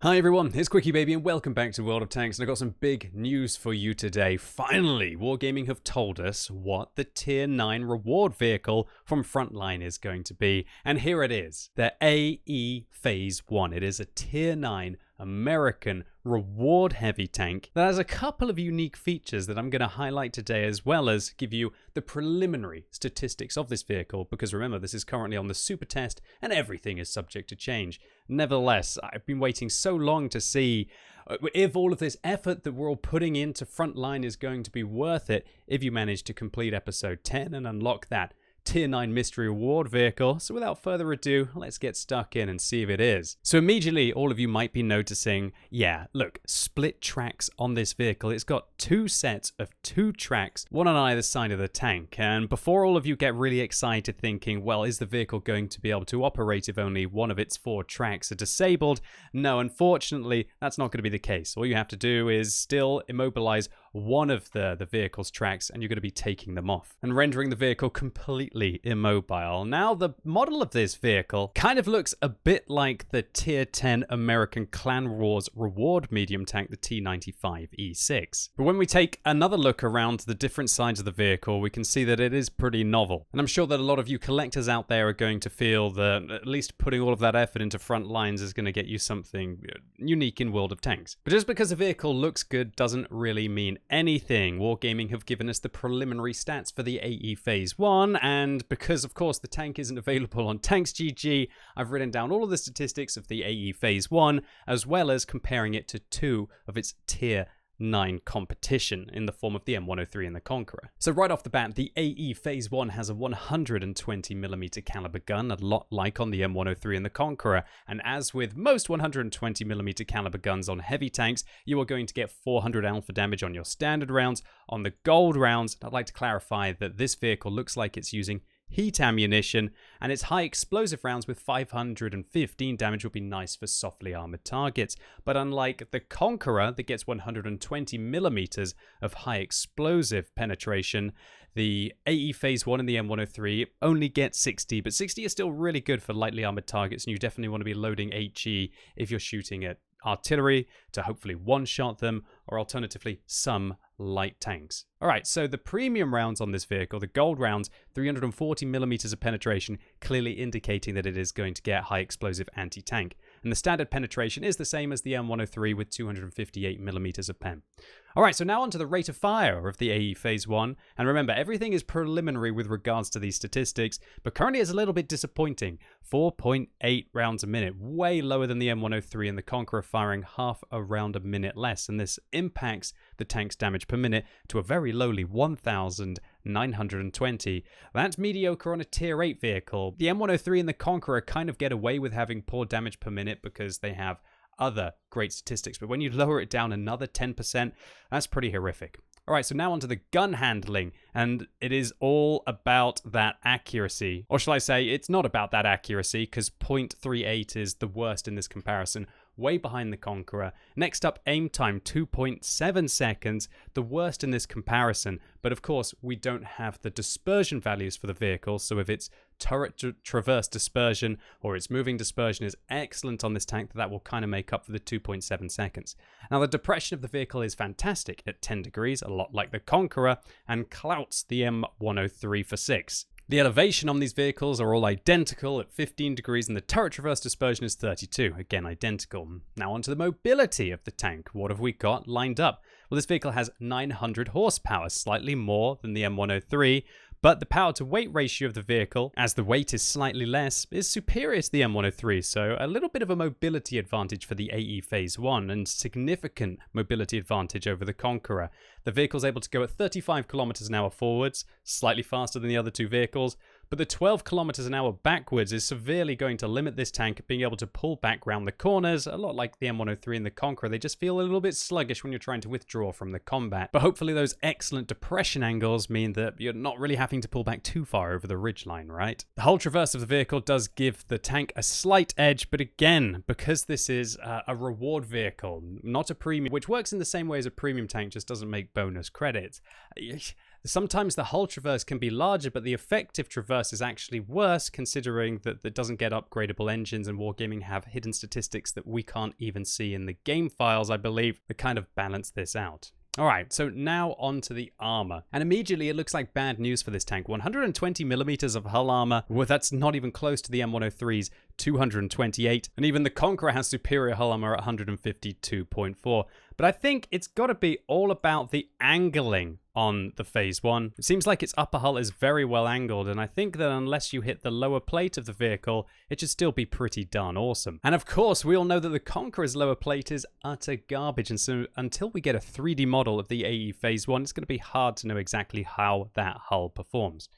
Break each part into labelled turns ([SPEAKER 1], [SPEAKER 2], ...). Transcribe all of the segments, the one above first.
[SPEAKER 1] Hi everyone, it's QuickyBaby and welcome back to World of Tanks, and I've got some big news for you today. Finally, Wargaming have told us what the Tier 9 reward vehicle from Frontline is going to be, and here it is, the AE Phase 1. It is a Tier 9 American reward heavy tank that has a couple of unique features that I'm going to highlight today, as well as give you the preliminary statistics of this vehicle, because remember, this is currently on the super test and everything is subject to change. Nevertheless, I've been waiting so long to see if all of this effort that we're all putting into Frontline is going to be worth it if you manage to complete episode 10 and unlock that Tier 9 mystery reward vehicle. So without further ado, let's get stuck in and see if it is. So immediately, all of you might be noticing, yeah, look, split tracks on this vehicle. It's got two sets of 2 tracks, one on either side of the tank. And before all of you get really excited thinking, well, is the vehicle going to be able to operate if only one of its 4 tracks are disabled? No, unfortunately, that's not going to be the case. All you have to do is still immobilize one of the vehicle's tracks, and you're going to be taking them off and rendering the vehicle completely immobile. Now, the model of this vehicle kind of looks a bit like the Tier 10 American Clan Wars reward medium tank, the T95 E6. But when we take another look around the different sides of the vehicle, we can see that it is pretty novel. And I'm sure that a lot of you collectors out there are going to feel that at least putting all of that effort into front lines is going to get you something unique in World of Tanks. But just because a vehicle looks good doesn't really mean anything. Wargaming have given us the preliminary stats for the AE Phase 1, and because of course the tank isn't available on TanksGG, I've written down all of the statistics of the AE Phase 1, as well as comparing it to 2 of its Tier 9 competition in the form of the M103 and the Conqueror. So right off the bat, the AE Phase 1 has a 120mm caliber gun, a lot like on the M103 and the Conqueror, and as with most 120mm caliber guns on heavy tanks, you are going to get 400 alpha damage on your standard rounds. On the gold rounds, I'd like to clarify that this vehicle looks like it's using heat ammunition, and its high explosive rounds with 515 damage will be nice for softly armored targets. But unlike the Conqueror that gets 120mm of high explosive penetration, the AE Phase 1 and the M103 only get 60, but 60 is still really good for lightly armored targets, and you definitely want to be loading HE if you're shooting at artillery to hopefully one-shot them, or alternatively some light tanks. Alright, so the premium rounds on this vehicle, the gold rounds, 340mm of penetration, clearly indicating that it is going to get high explosive anti-tank. And the standard penetration is the same as the M103 with 258mm of pen. Alright, so now onto the rate of fire of the AE Phase 1. And remember, everything is preliminary with regards to these statistics, but currently it's a little bit disappointing. 4.8 rounds a minute, way lower than the M103 and the Conqueror, firing half a round a minute less. And this impacts the tank's damage per minute to a very lowly 1,920. That's mediocre on a Tier 8 vehicle. The M103 and the Conqueror kind of get away with having poor damage per minute because they have other great statistics, but when you lower it down another 10%, that's pretty horrific. Alright, so now onto the gun handling, and it is all about that accuracy. Or shall I say, it's not about that accuracy, because 0.38 is the worst in this comparison, way behind the Conqueror. Next up, aim time, 2.7 seconds, the worst in this comparison. But of course, we don't have the dispersion values for the vehicle, so if its turret traverse dispersion or its moving dispersion is excellent on this tank, that will kind of make up for the 2.7 seconds. Now, the depression of the vehicle is fantastic at 10 degrees, a lot like the Conqueror, and clouts the M103 for 6. The elevation on these vehicles are all identical at 15 degrees, and the turret traverse dispersion is 32, again identical. Now onto the mobility of the tank. What have we got lined up? Well, this vehicle has 900 horsepower, slightly more than the M103, but the power to weight ratio of the vehicle, as the weight is slightly less, is superior to the M103, so a little bit of a mobility advantage for the AE Phase 1 and significant mobility advantage over the Conqueror. The vehicle is able to go at 35 kilometers an hour forwards, slightly faster than the other 2 vehicles, but the 12 kilometers an hour backwards is severely going to limit this tank being able to pull back round the corners, a lot like the M103 and the Conqueror. They just feel a little bit sluggish when you're trying to withdraw from the combat. But hopefully those excellent depression angles mean that you're not really having to pull back too far over the ridgeline, right? The whole traverse of the vehicle does give the tank a slight edge, but again, because this is a reward vehicle, not a premium, which works in the same way as a premium tank, just doesn't make bonus credits. Sometimes the hull traverse can be larger, but the effective traverse is actually worse, considering that it doesn't get upgradable engines, and Wargaming have hidden statistics that we can't even see in the game files, I believe, that kind of balance this out. Alright, so now on to the armor. And immediately it looks like bad news for this tank. 120mm of hull armor, well, that's not even close to the M103's 228, and even the Conqueror has superior hull armor at 152.4. But I think it's got to be all about the angling on the Phase 1. It seems like its upper hull is very well angled, and I think that unless you hit the lower plate of the vehicle, it should still be pretty darn awesome. And of course, we all know that the Conqueror's lower plate is utter garbage, and so until we get a 3D model of the AE Phase 1, it's going to be hard to know exactly how that hull performs.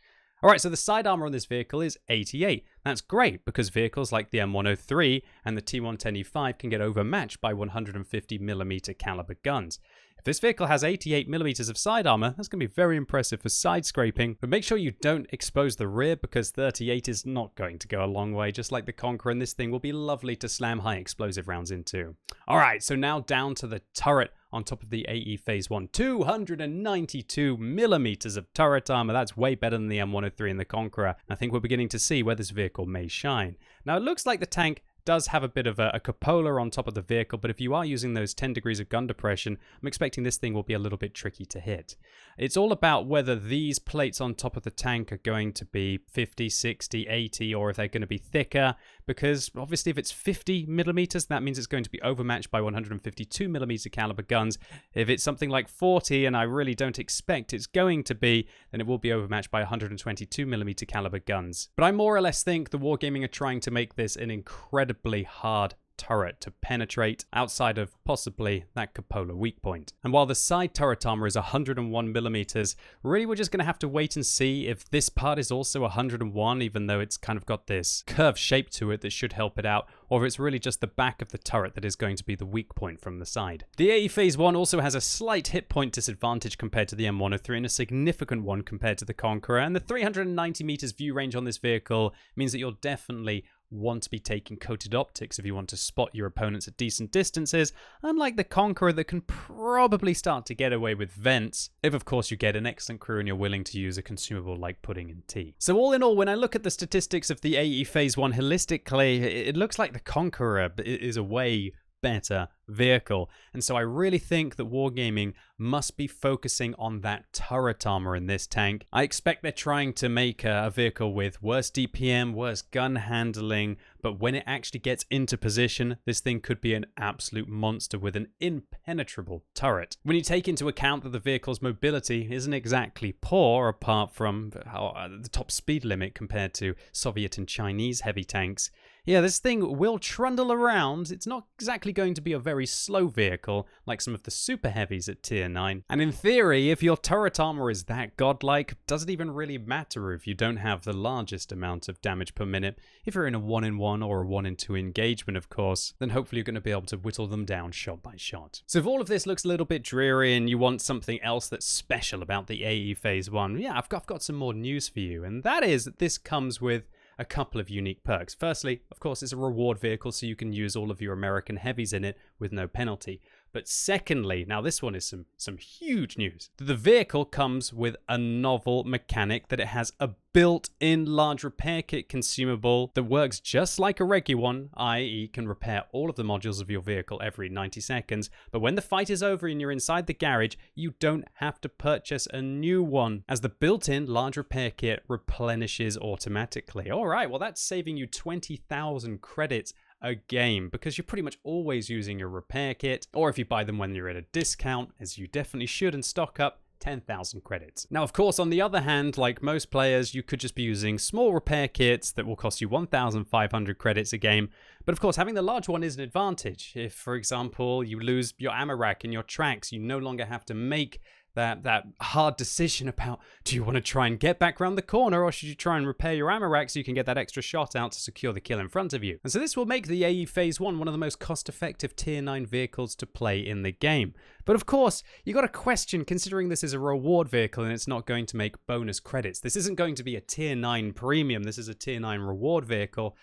[SPEAKER 1] Alright, so the side armor on this vehicle is 88. That's great, because vehicles like the M103 and the T110E5 can get overmatched by 150mm caliber guns. If this vehicle has 88mm of side armor, that's going to be very impressive for side scraping, but make sure you don't expose the rear, because 38 is not going to go a long way, just like the Conqueror, and this thing will be lovely to slam high explosive rounds into. Alright, so now down to the turret on top of the AE Phase 1. 292mm of turret armor. That's way better than the M103 and the Conqueror. I think we're beginning to see where this vehicle may shine. Now, it looks like the tank does have a bit of a cupola on top of the vehicle, but if you are using those 10 degrees of gun depression, I'm expecting this thing will be a little bit tricky to hit. It's all about whether these plates on top of the tank are going to be 50, 60, 80, or if they're going to be thicker, because obviously if it's 50mm, that means it's going to be overmatched by 152mm caliber guns. If it's something like 40, and I really don't expect it's going to be, then it will be overmatched by 122mm caliber guns. But I more or less think the Wargaming are trying to make this an incredibly hard turret to penetrate outside of possibly that cupola weak point. And while the side turret armor is 101mm, really we're just going to have to wait and see if this part is also 101, even though it's kind of got this curved shape to it that should help it out, or if it's really just the back of the turret that is going to be the weak point from the side. The AE Phase 1 also has a slight hit point disadvantage compared to the M103 and a significant one compared to the Conqueror, and the 390 meters view range on this vehicle means that you'll definitely want to be taking coated optics if you want to spot your opponents at decent distances, unlike the Conqueror that can probably start to get away with vents, if of course you get an excellent crew and you're willing to use a consumable like pudding and tea. So all in all, when I look at the statistics of the AE Phase 1 holistically, it looks like the Conqueror is a way better vehicle, and so I really think that Wargaming must be focusing on that turret armor in this tank. I expect they're trying to make a vehicle with worse DPM, worse gun handling, but when it actually gets into position, this thing could be an absolute monster with an impenetrable turret. When you take into account that the vehicle's mobility isn't exactly poor, apart from the top speed limit compared to Soviet and Chinese heavy tanks, yeah, this thing will trundle around. It's not exactly going to be a very slow vehicle like some of the super heavies at tier 9. And in theory, if your turret armor is that godlike, does it even really matter if you don't have the largest amount of damage per minute? If you're in a 1-in-1 or a 1-in-2 engagement, of course, then hopefully you're going to be able to whittle them down shot by shot. So if all of this looks a little bit dreary and you want something else that's special about the AE Phase 1, yeah, I've got some more news for you. And that is that this comes with a couple of unique perks. Firstly, of course, it's a reward vehicle, so you can use all of your American heavies in it with no penalty. But secondly, now this one is some huge news. The vehicle comes with a novel mechanic that it has a built-in large repair kit consumable that works just like a regular one, i.e. can repair all of the modules of your vehicle every 90 seconds. But when the fight is over and you're inside the garage, you don't have to purchase a new one, as the built-in large repair kit replenishes automatically. Alright, well that's saving you 20,000 credits a game, because you're pretty much always using your repair kit, or if you buy them when you're at a discount, as you definitely should, and stock up, 10,000 credits. Now, of course, on the other hand, like most players, you could just be using small repair kits that will cost you 1,500 credits a game. But of course, having the large one is an advantage. If, for example, you lose your ammo rack in your tracks, you no longer have to make that hard decision about, do you want to try and get back around the corner, or should you try and repair your ammo rack so you can get that extra shot out to secure the kill in front of you? And so this will make the AE Phase 1 one of the most cost-effective tier 9 vehicles to play in the game. But of course, you got to question, considering this is a reward vehicle and it's not going to make bonus credits. This isn't going to be a tier 9 premium, this is a tier 9 reward vehicle.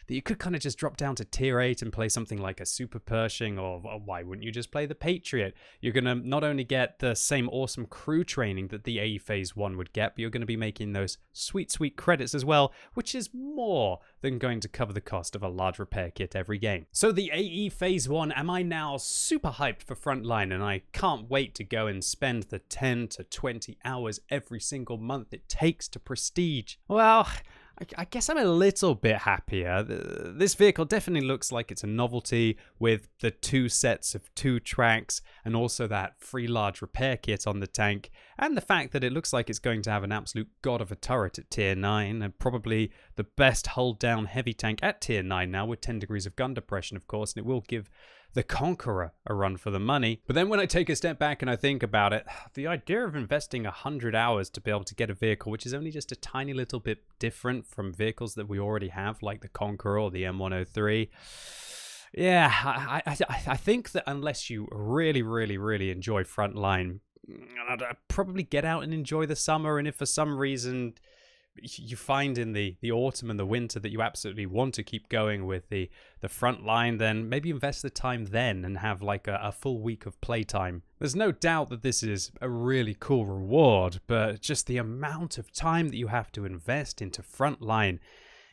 [SPEAKER 1] that you could kind of just drop down to tier 8 and play something like a Super Pershing, or why wouldn't you just play the Patriot? You're going to not only get the same awesome crew training that the AE Phase 1 would get, but you're going to be making those sweet, sweet credits as well, which is more than going to cover the cost of a large repair kit every game. So the AE Phase 1, am I now super hyped for Frontline, and I can't wait to go and spend the 10 to 20 hours every single month it takes to prestige? Well, I guess I'm a little bit happier. This vehicle definitely looks like it's a novelty with the 2 sets of 2 tracks and also that free large repair kit on the tank, and the fact that it looks like it's going to have an absolute god of a turret at tier 9 and probably the best hull down heavy tank at tier 9 now with 10 degrees of gun depression, of course, and it will give the Conqueror a run for the money. But then when I take a step back and I think about it, the idea of investing 100 hours to be able to get a vehicle which is only just a tiny little bit different from vehicles that we already have, like the Conqueror or the M103, yeah, I think that unless you really, really, really enjoy Frontline, I'd probably get out and enjoy the summer, and if for some reason you find in the autumn and the winter that you absolutely want to keep going with the front line, then maybe invest the time then and have like a full week of playtime. There's no doubt that this is a really cool reward, but just the amount of time that you have to invest into Frontline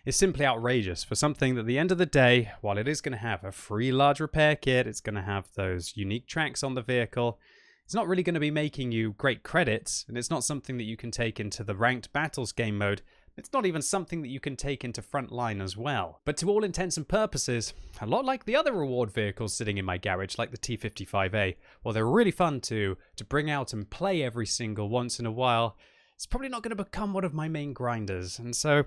[SPEAKER 1] is simply outrageous for something that at the end of the day, while it is going to have a free large repair kit, it's going to have those unique tracks on the vehicle, it's not really going to be making you great credits, and it's not something that you can take into the ranked battles game mode. It's not even something that you can take into Frontline as well. But to all intents and purposes, a lot like the other reward vehicles sitting in my garage, like the T55A, while they're really fun to bring out and play every single once in a while, it's probably not going to become one of my main grinders. And so,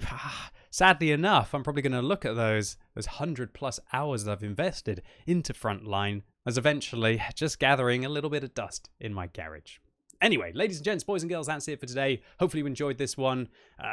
[SPEAKER 1] sadly enough, I'm probably going to look at those 100+ hours that I've invested into Frontline as eventually just gathering a little bit of dust in my garage. Anyway, ladies and gents, boys and girls, that's it for today. Hopefully you enjoyed this one.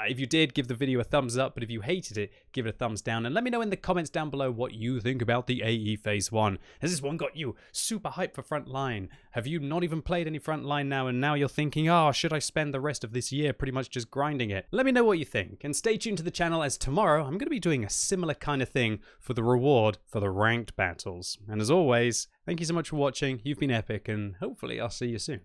[SPEAKER 1] If you did, give the video a thumbs up, but if you hated it, give it a thumbs down, and let me know in the comments down below what you think about the AE Phase 1. Has this one got you super hyped for Frontline? Have you not even played any Frontline now, and now you're thinking, oh, should I spend the rest of this year pretty much just grinding it? Let me know what you think, and stay tuned to the channel, as tomorrow I'm going to be doing a similar kind of thing for the reward for the ranked battles. And as always, thank you so much for watching. You've been epic, and hopefully I'll see you soon.